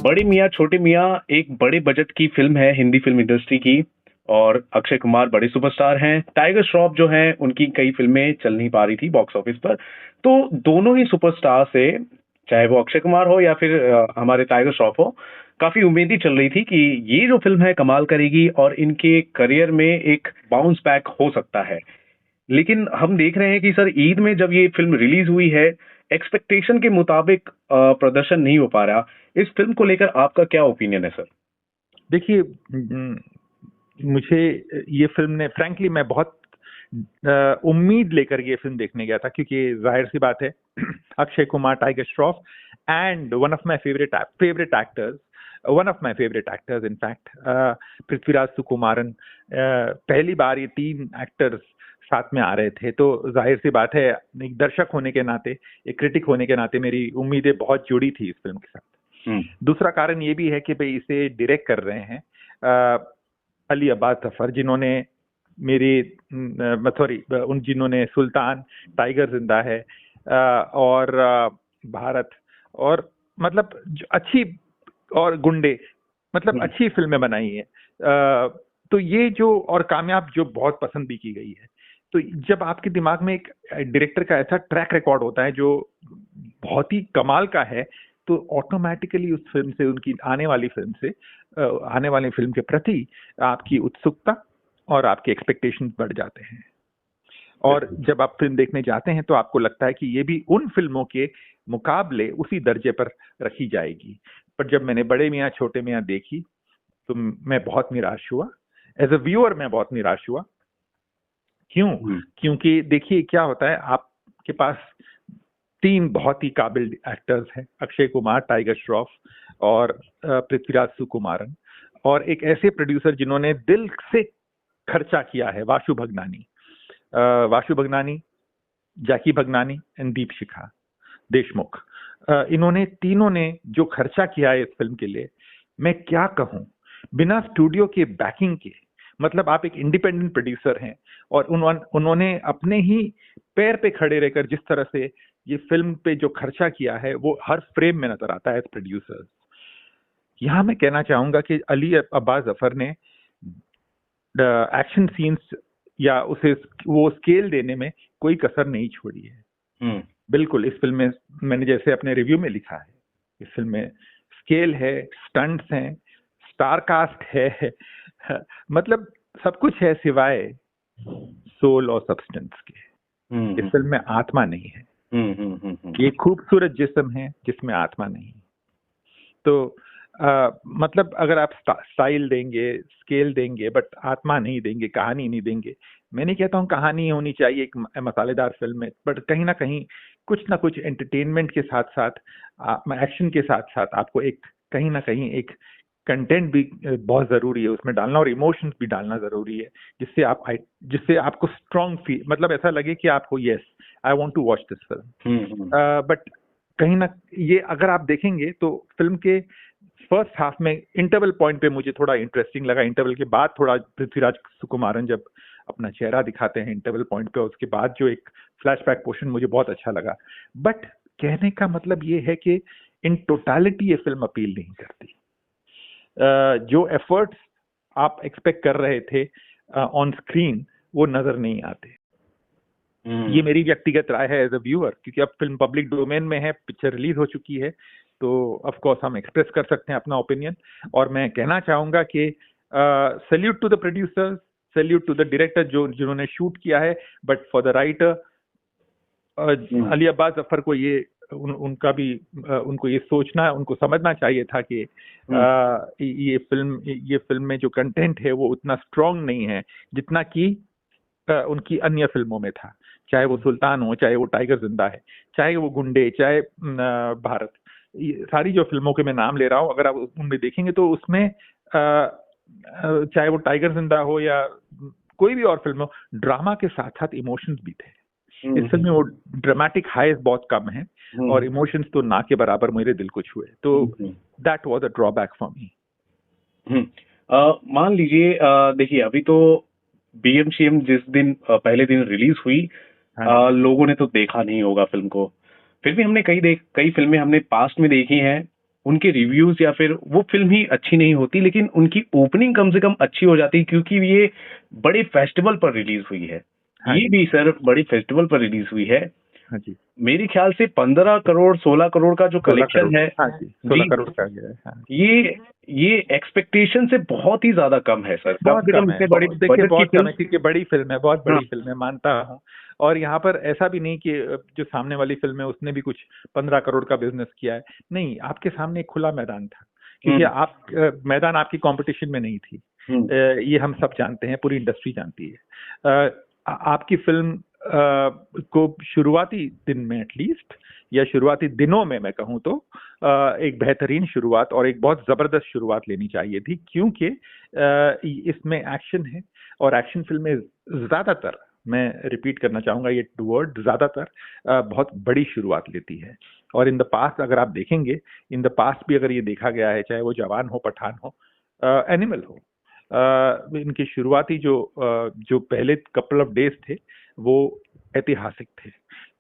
बड़े मियाँ छोटे मियाँ एक बड़े बजट की फिल्म है हिंदी फिल्म इंडस्ट्री की। और अक्षय कुमार बड़े सुपरस्टार हैं। टाइगर श्रॉफ जो हैं उनकी कई फिल्में चल नहीं पा रही थी बॉक्स ऑफिस पर। तो दोनों ही सुपरस्टार से, चाहे वो अक्षय कुमार हो या फिर हमारे टाइगर श्रॉफ हो, काफी उम्मीदें चल रही थी कि ये जो फिल्म है कमाल करेगी और इनके करियर में एक बाउंस बैक हो सकता है। लेकिन हम देख रहे हैं कि सर ईद में जब ये फिल्म रिलीज हुई है, एक्सपेक्टेशन के मुताबिक प्रदर्शन नहीं हो पा रहा। इस फिल्म को लेकर आपका क्या ओपिनियन है सर? देखिए, मुझे ये फिल्म ने फ्रैंकली मैं बहुत उम्मीद लेकर ये फिल्म देखने गया था, क्योंकि जाहिर सी बात है Akshay Kumar, tiger Shroff and one of my favourite actors in fact Prithviraj Sukumaran. पहली बार ये तीन एक्टर्स साथ में आ रहे थे, तो जाहिर सी बात है एक दर्शक होने के नाते, एक क्रिटिक होने के नाते मेरी उम्मीदें बहुत जुड़ी थी इस फिल्म के साथ। दूसरा कारण ये भी है कि भाई इसे डायरेक्ट कर रहे हैं अली अब्बास जफर, जिन्होंने जिन्होंने सुल्तान, टाइगर जिंदा है और भारत और मतलब अच्छी और गुंडे, मतलब अच्छी फिल्में बनाई है। तो ये जो और कामयाब जो बहुत पसंद भी की गई है। तो जब आपके दिमाग में एक डायरेक्टर का ऐसा ट्रैक रिकॉर्ड होता है जो बहुत ही कमाल का है, तो ऑटोमेटिकली उस फिल्म से, उनकी आने वाली फिल्म के प्रति आपकी उत्सुकता और आपके एक्सपेक्टेशंस बढ़ जाते हैं। और जब आप फिल्म देखने जाते हैं तो आपको लगता है कि ये भी उन फिल्मों के मुकाबले उसी दर्जे पर रखी जाएगी। पर जब मैंने बड़े मियाँ छोटे मियाँ देखी तो मैं बहुत निराश हुआ। एज अ व्यूअर मैं बहुत निराश हुआ। क्यों? क्योंकि देखिए क्या होता है, आपके पास तीन बहुत ही काबिल एक्टर्स हैं, अक्षय कुमार, टाइगर श्रॉफ और पृथ्वीराज सुकुमारन, और एक ऐसे प्रोड्यूसर जिन्होंने दिल से खर्चा किया है, वासु भगनानी, जैकी भगनानी एंड दीपशिखा देशमुख। इन्होंने तीनों ने जो खर्चा किया है इस फिल्म के लिए, मैं क्या कहूं, बिना स्टूडियो के बैकिंग के। मतलब आप एक इंडिपेंडेंट प्रोड्यूसर हैं और उन्होंने अपने ही पैर पे खड़े रहकर जिस तरह से ये फिल्म पे जो खर्चा किया है वो हर फ्रेम में नजर आता है एज प्रोड्यूसर्स। यहां मैं कहना चाहूंगा कि अली अब्बास जफर ने एक्शन सीन्स या उसे वो स्केल देने में कोई कसर नहीं छोड़ी है। बिल्कुल, इस फिल्म में मैंने जैसे अपने रिव्यू में लिखा है, इस फिल्म में स्केल है, स्टंट्स हैं, स्टार कास्ट है मतलब सब कुछ है सिवाय सोल और सब्सटेंस के। इस फिल्म में आत्मा नहीं है। ये खूबसूरत जिस्म है जिसमें आत्मा नहीं। तो मतलब अगर आप स्टाइल देंगे, स्केल देंगे, बट आत्मा नहीं देंगे, कहानी नहीं देंगे। मैं नहीं कहता हूँ कहानी होनी चाहिए एक मसालेदार फिल्म में, बट कहीं ना कुछ एंटरटेनमेंट के साथ साथ, एक्शन के साथ साथ आपको कहीं ना कहीं एक कंटेंट भी बहुत जरूरी है उसमें डालना, और इमोशंस भी डालना जरूरी है, जिससे आपको स्ट्रॉन्ग फील, मतलब ऐसा लगे कि आपको yes I want to watch this film. But कहीं ना ये अगर आप देखेंगे तो फिल्म के फर्स्ट हाफ में इंटरवल पॉइंट पे मुझे थोड़ा इंटरेस्टिंग लगा। इंटरवल के बाद थोड़ा पृथ्वीराज सुकुमारन जब अपना चेहरा दिखाते हैं इंटरवल पॉइंट पे, उसके बाद जो एक फ्लैशबैक पोर्शन मुझे बहुत अच्छा लगा। बट कहने का मतलब ये है कि इन टोटालिटी ये फिल्म अपील नहीं करती। जो एफर्ट्स आप एक्सपेक्ट कर रहे थे ऑन स्क्रीन वो नजर नहीं आते। ये मेरी व्यक्तिगत राय है एज अ व्यूअर, क्योंकि अब फिल्म पब्लिक डोमेन में है, पिक्चर रिलीज हो चुकी है, तो ऑफ कोर्स हम एक्सप्रेस कर सकते हैं अपना ओपिनियन। और मैं कहना चाहूंगा कि salute to the producers, salute to the director जिन्होंने शूट किया है, but for the writer Ali Abbas Zafar को उनका भी उनको ये सोचना, उनको समझना चाहिए था कि ये फिल्म में जो कंटेंट है वो उतना स्ट्रांग नहीं है जितना कि उनकी अन्य फिल्मों में था। चाहे वो सुल्तान हो, चाहे वो टाइगर जिंदा है, चाहे वो गुंडे, चाहे भारत, सारी जो फिल्मों के मैं नाम ले रहा हूँ, अगर आप उनमें देखेंगे तो उसमें चाहे वो टाइगर जिंदा हो या कोई भी और फिल्म हो, ड्रामा के साथ साथ इमोशंस भी थे। इस फिल्म में वो ड्रामेटिक हाइज बहुत कम है और इमोशंस तो ना के बराबर मेरे दिल को छुए। तो that was a drawback for me. मान लीजिए, देखिए अभी तो बीएमसीएम जिस दिन पहले दिन रिलीज हुई, लोगों ने तो देखा नहीं होगा फिल्म को। फिर भी हमने कई फिल्में हमने पास्ट में देखी हैं उनके रिव्यूज या फिर वो फिल्म ही अच्छी नहीं होती, लेकिन उनकी ओपनिंग कम से कम अच्छी हो जाती है, क्योंकि ये बड़े फेस्टिवल पर रिलीज हुई है। हाँ ये जी। भी सर बड़ी फेस्टिवल पर रिलीज हुई है। हाँ जी। मेरे ख्याल से 15 करोड़ 16 करोड़ का जो 16 करोड़। कलेक्शन है। हाँ जी, 16 जी, करोड़ का गया है। हाँ। ये एक्सपेक्टेशन से बहुत ही ज्यादा कम है सर, कम बहुत से कम कम है, इतने बड़े देखिए बजट की बहुत कम फिल्म। है, क्योंकि बड़ी फिल्म है, बहुत हाँ। बड़ी फिल्म है, मानता हूँ। और यहाँ पर ऐसा भी नहीं कि जो सामने वाली फिल्म है उसने भी कुछ 15 करोड़ का बिजनेस किया है। नहीं, आपके सामने एक खुला मैदान था, क्योंकि हम्म। आप मैदान आपकी कंपटीशन में नहीं थी। हम्म। ये हम सब जानते हैं, पूरी इंडस्ट्री जानती है। आपकी फिल्म को शुरुआती दिन में एटलीस्ट, या शुरुआती दिनों में मैं कहूँ तो एक बेहतरीन शुरुआत और एक बहुत जबरदस्त शुरुआत लेनी चाहिए थी, क्योंकि इसमें एक्शन है, और एक्शन फिल्में ज्यादातर, मैं रिपीट करना चाहूंगा ये वर्ड, ज्यादातर बहुत बड़ी शुरुआत लेती है। और इन द पास्ट अगर आप देखेंगे, इन द पास्ट भी अगर ये देखा गया है, चाहे वो जवान हो, पठान हो, एनिमल हो, इनकी शुरुआती जो पहले कपल ऑफ डेज थे वो ऐतिहासिक थे।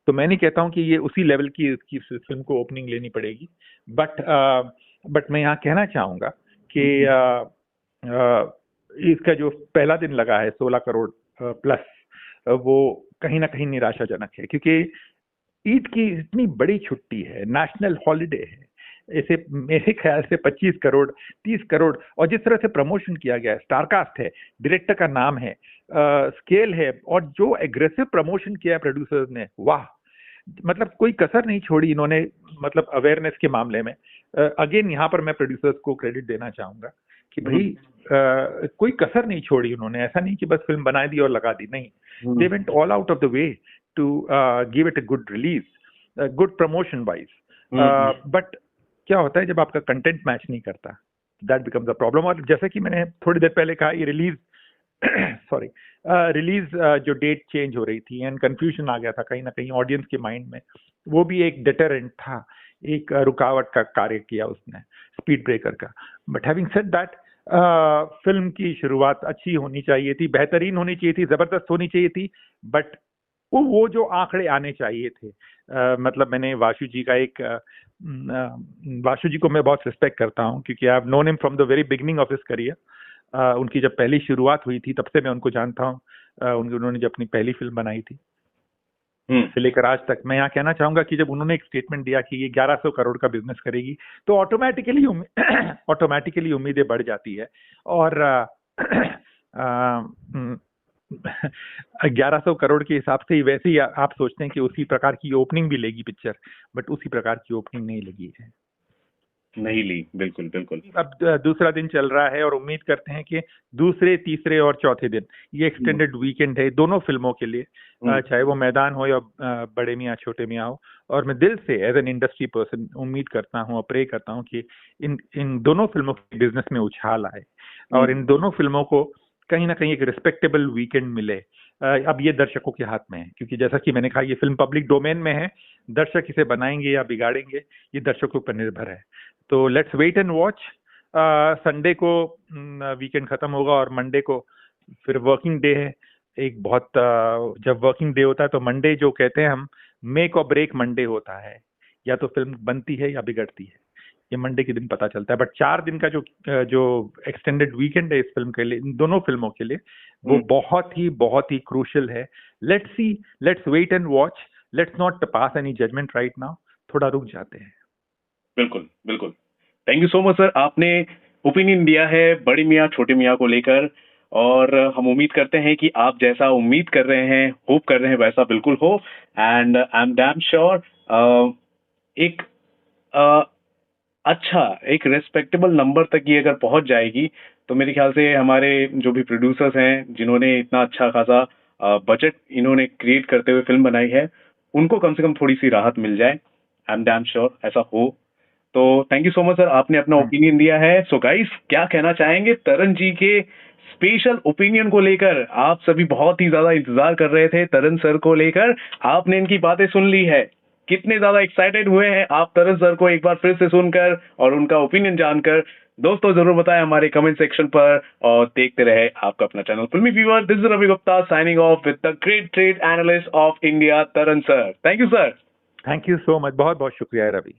तो मैं नहीं कहता हूं कि ये उसी लेवल की इसकी फिल्म को ओपनिंग लेनी पड़ेगी, बट मैं यहाँ कहना चाहूंगा कि इसका जो पहला दिन लगा है 16 करोड़ प्लस, वो कहीं ना कहीं निराशाजनक है, क्योंकि ईद की इतनी बड़ी छुट्टी है, नेशनल हॉलिडे है, इसे मेरे ख्याल से 25 करोड़ 30 करोड़, और जिस तरह से प्रमोशन किया गया है, स्टारकास्ट है, डायरेक्टर का नाम है, स्केल है, और जो एग्रेसिव प्रमोशन किया है प्रोड्यूसर्स ने, वाह, मतलब कोई कसर नहीं छोड़ी इन्होंने, मतलब अवेयरनेस के मामले में। अगेन यहाँ पर मैं प्रोड्यूसर्स को क्रेडिट देना चाहूंगा कि भाई कोई कसर नहीं छोड़ी उन्होंने। ऐसा नहीं कि बस फिल्म बना दी और लगा दी, नहीं, they went all out of the way to give it a good release, good promotion wise. But क्या होता है जब आपका कंटेंट मैच नहीं करता, दैट बिकम्स अ प्रॉब्लम। और जैसे कि मैंने थोड़ी देर पहले कहा, ये रिलीज सॉरी रिलीज जो डेट चेंज हो रही थी, एंड कंफ्यूजन आ गया था कहीं ना कहीं ऑडियंस के माइंड में, वो भी एक डिटरेंट था, एक रुकावट का कार्य किया उसने, स्पीड ब्रेकर का। But having said that, film की शुरुआत अच्छी होनी चाहिए थी, बेहतरीन होनी चाहिए थी, जबरदस्त होनी चाहिए थी, बट वो जो आंकड़े आने चाहिए थे, मतलब मैंने वासु जी का एक वासु जी को मैं बहुत रिस्पेक्ट करता हूँ, क्योंकि I have known him from the very beginning of his career. उनकी जब पहली शुरुआत हुई थी तब से मैं उनको जानता हूँ, उन्होंने जब अपनी पहली फिल्म बनाई थी से लेकर आज तक। मैं यहाँ कहना चाहूंगा कि जब उन्होंने एक स्टेटमेंट दिया कि ये 1100 करोड़ का बिजनेस करेगी, तो ऑटोमेटिकली उम्मीदें बढ़ जाती है। और 1100 करोड़ के हिसाब से ही वैसे ही आप सोचते हैं कि उसी प्रकार की ओपनिंग भी लेगी पिक्चर, बट उसी प्रकार की ओपनिंग नहीं लगी है, नहीं ली। बिल्कुल बिल्कुल। अब दूसरा दिन चल रहा है और उम्मीद करते हैं कि दूसरे, तीसरे और चौथे दिन ये एक्सटेंडेड वीकेंड है दोनों फिल्मों के लिए, चाहे वो मैदान हो या बड़े मियाँ छोटे मियाँ हो। और मैं दिल से एज एन इंडस्ट्री पर्सन उम्मीद करता हूँ और प्रे करता हूँ कि इन दोनों फिल्मों के बिजनेस में उछाल आए, और इन दोनों फिल्मों को कहीं ना कहीं एक रिस्पेक्टेबल वीकेंड मिले। अब ये दर्शकों के हाथ में है, क्योंकि जैसा कि मैंने कहा, ये फिल्म पब्लिक डोमेन में है, दर्शक इसे बनाएंगे या बिगाड़ेंगे ये दर्शकों पर निर्भर है। तो let's wait and watch. Sunday को वीकेंड खत्म होगा और मंडे को फिर वर्किंग डे है। एक बहुत जब वर्किंग डे होता है तो मंडे जो कहते हैं हम, मेक और ब्रेक मंडे होता है, या तो फिल्म बनती है या बिगड़ती है, ये मंडे के दिन पता चलता है। बट 4 दिन का जो एक्सटेंडेड वीकेंड है इस फिल्म के लिए, इन दोनों फिल्मों के लिए, वो बहुत ही क्रूशियल है। Let's see, let's wait and watch, let's not pass any judgement right now, थोड़ा रुक जाते हैं। बिल्कुल बिल्कुल। Thank you so much sir, आपने ओपिनियन दिया है बड़ी मियाँ छोटे मियाँ को लेकर, और हम उम्मीद करते हैं कि आप जैसा उम्मीद कर रहे हैं, होप कर रहे हैं, वैसा बिल्कुल हो। And I am damn sure एक अच्छा, एक रेस्पेक्टेबल नंबर तक ये अगर पहुंच जाएगी, तो मेरे ख्याल से हमारे जो भी प्रोड्यूसर्स हैं, जिन्होंने इतना अच्छा खासा बजट इन्होंने क्रिएट करते हुए फिल्म बनाई है, उनको कम से कम थोड़ी सी राहत मिल जाए। आई एम डैम श्योर ऐसा हो। तो thank you so much sir, आपने अपना ओपिनियन दिया है। सो गाइस, क्या कहना चाहेंगे तरन जी के स्पेशल ओपिनियन को लेकर? आप सभी बहुत ही ज्यादा इंतजार कर रहे थे तरन सर को लेकर, आपने इनकी बातें सुन ली है। कितने ज्यादा एक्साइटेड हुए हैं आप तरन सर को एक बार फिर से सुनकर और उनका ओपिनियन जानकर? दोस्तों जरूर बताएं हमारे कमेंट सेक्शन पर, और देखते रहे आपका अपना channel Filmi fever. This is Ravi Gupta signing off with the great trade analyst of India, Taran sir. Thank you sir. Thank you so much, बहुत बहुत शुक्रिया रवि।